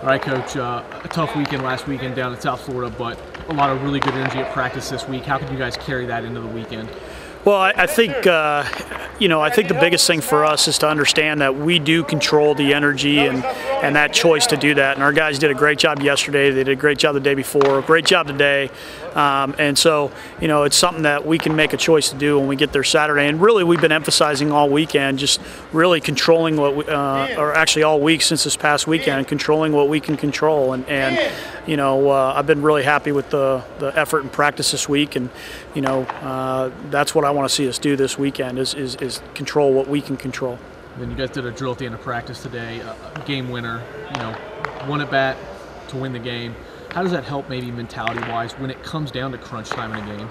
All right, Coach, a tough weekend last weekend down in South Florida, but a lot of really good energy at practice this week. How can you guys carry that into the weekend? Well, I think, I think the biggest thing for us is to understand that we do control the energy and that choice to do that. And our guys did a great job yesterday. They did a great job the day before, great job today. And so, it's something that we can make a choice to do when we get there Saturday. And really, we've been emphasizing all weekend, just really controlling what we, or actually all week since this past weekend, controlling what we can control. And I've been really happy with the effort and practice this week. And, that's what I want to see us do this weekend is control what we can control. Then you guys did a drill at the end of practice today, a game winner, one at bat to win the game. How does that help maybe mentality-wise when it comes down to crunch time in a game?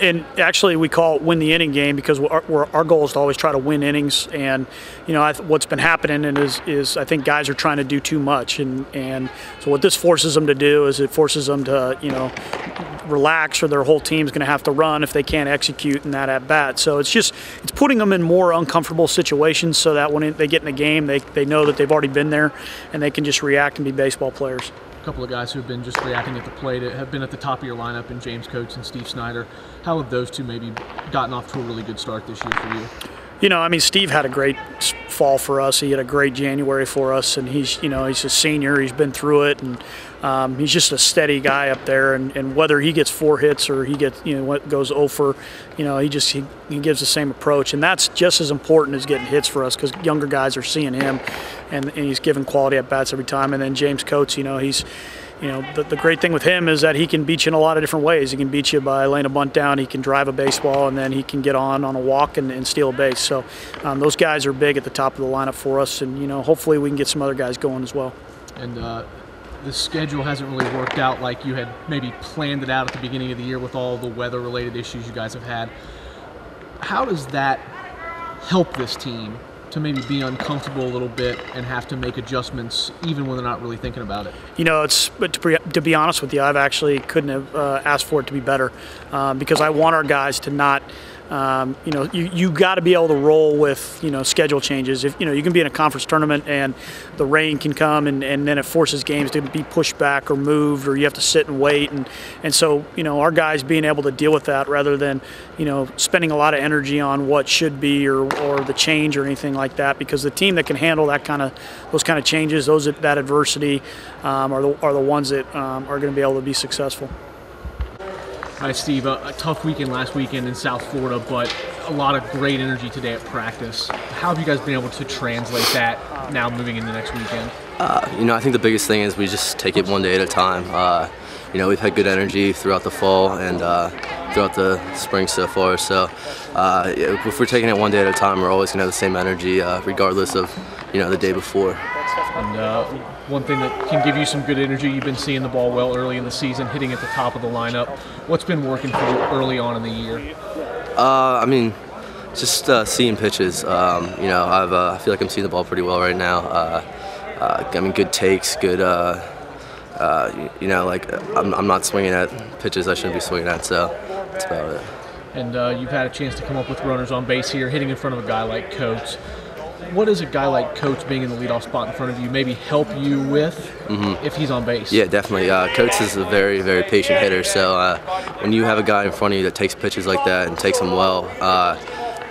And actually we call it win the inning game because our goal is to always try to win innings. And, what's been happening is I think guys are trying to do too much. And so what this forces them to do is it forces them to, relax, or their whole team's going to have to run if they can't execute in that at-bat. So it's putting them in more uncomfortable situations so that when they get in the game, they know that they've already been there and they can just react and be baseball players. A couple of guys who have been just reacting at the plate have been at the top of your lineup in James Coates and Steve Snyder. How have those two maybe gotten off to a really good start this year for you? Steve had a great fall for us. He had a great January for us, and he's a senior. He's been through it, and he's just a steady guy up there. And whether he gets 4 hits or he gets goes 0 for, he gives the same approach, and that's just as important as getting hits for us because younger guys are seeing him, and he's giving quality at bats every time. And then James Coates, he's. The great thing with him is that he can beat you in a lot of different ways. He can beat you by laying a bunt down, he can drive a baseball, and then he can get on a walk and steal a base. So those guys are big at the top of the lineup for us, and hopefully we can get some other guys going as well. And the schedule hasn't really worked out like you had maybe planned it out at the beginning of the year with all the weather-related issues you guys have had. How does that help this team to maybe be uncomfortable a little bit and have to make adjustments even when they're not really thinking about it? But to be honest with you, I've actually couldn't have asked for it to be better because I want our guys to not. You got to be able to roll with schedule changes. If you can be in a conference tournament and the rain can come and then it forces games to be pushed back or moved, or you have to sit and wait, and so our guys being able to deal with that rather than spending a lot of energy on what should be or the change or anything like that, because the team that can handle those kind of changes, that adversity, are the ones that are going to be able to be successful. Hi, Steve. A tough weekend last weekend in South Florida, but a lot of great energy today at practice. How have you guys been able to translate that now moving into next weekend? I think the biggest thing is we just take it one day at a time. We've had good energy throughout the fall and throughout the spring so far. So if we're taking it one day at a time, we're always going to have the same energy regardless of the day before. And one thing that can give you some good energy, you've been seeing the ball well early in the season, hitting at the top of the lineup. What's been working for you early on in the year? Just seeing pitches. I feel like I'm seeing the ball pretty well right now. Good takes, good. I'm not swinging at pitches I shouldn't be swinging at, so that's about it. And you've had a chance to come up with runners on base here, hitting in front of a guy like Coates. What does a guy like Coates being in the leadoff spot in front of you maybe help you with if he's on base? Yeah, definitely. Coates is a very, very patient hitter. So when you have a guy in front of you that takes pitches like that and takes them well,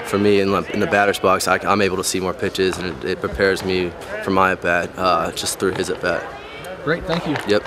for me in the batter's box, I'm able to see more pitches, and it prepares me for my at-bat just through his at-bat. Great, thank you. Yep.